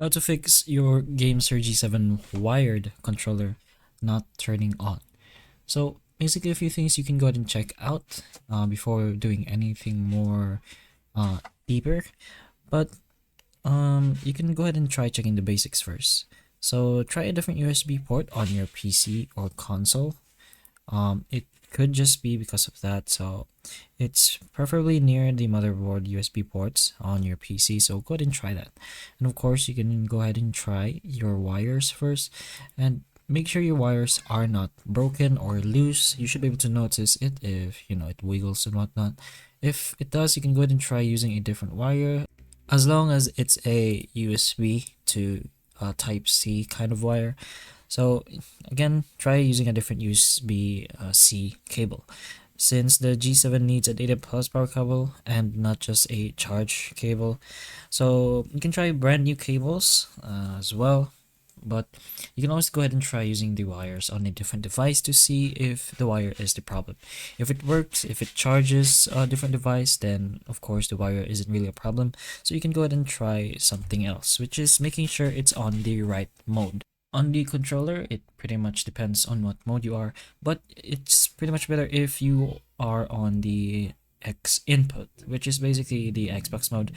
How to fix your GameSir G7 wired controller not turning on. So basically a few things you can go ahead and check out before doing anything more uh, deeper. But you can go ahead and try checking the basics first. So try a different USB port on your PC or console. It could just be because of that, so it's preferably near the motherboard USB ports on your PC, so go ahead and try that. And of course you can go ahead and try your wires first and make sure your wires are not broken or loose. You should be able to notice it if it wiggles and whatnot. If it does, you can go ahead and try using a different wire, as long as it's a USB to type C kind of wire. So again, try using a different USB C cable, since the G7 needs a data plus power cable and not just a charge cable. So you can try brand new cables as well, but you can always go ahead and try using the wires on a different device to see if the wire is the problem. If it works, if it charges a different device, then of course the wire isn't really a problem. So you can go ahead and try something else, which is making sure it's on the right mode. On the controller, it pretty much depends on what mode you are, but it's pretty much better if you are on the X input, which is basically the Xbox mode.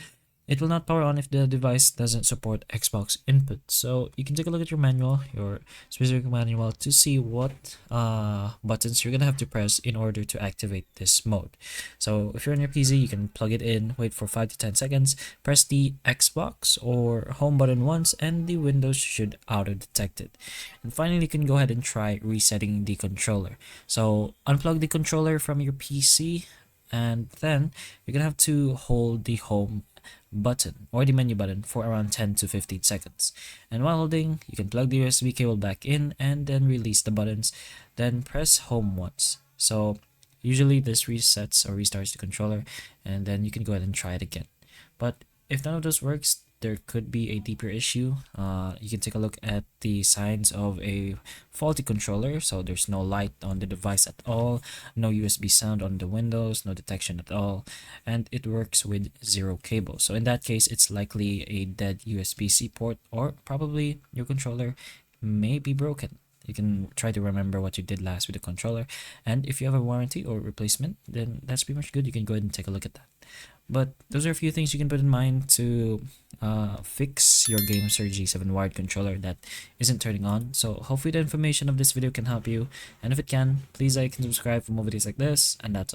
It will not power on if the device doesn't support Xbox input. So you can take a look at your manual, your specific manual, to see what buttons you're gonna have to press in order to activate this mode. So if you're on your PC, you can plug it in, wait for 5 to 10 seconds, press the Xbox or home button once, and the Windows should auto-detect it. And finally, you can go ahead and try resetting the controller. So unplug the controller from your PC, and then you're gonna have to hold the home button or the menu button for around 10 to 15 seconds. And while holding, you can plug the USB cable back in and then release the buttons, then press home once. So usually this resets or restarts the controller, and then you can go ahead and try it again. But if none of those works, there could be a deeper issue. You can take a look at the signs of a faulty controller. So there's no light on the device at all, no USB sound on the Windows, no detection at all, and it works with zero cable. So in that case, it's likely a dead USB-C port, or probably your controller may be broken. You can try to remember what you did last with the controller, and if you have a warranty or replacement, then that's pretty much good. You can go ahead and take a look at that. But those are a few things you can put in mind to fix your GameSir G7 wired controller that isn't turning on. So hopefully the information of this video can help you, and if it can, please like and subscribe for more videos like this, and that's all.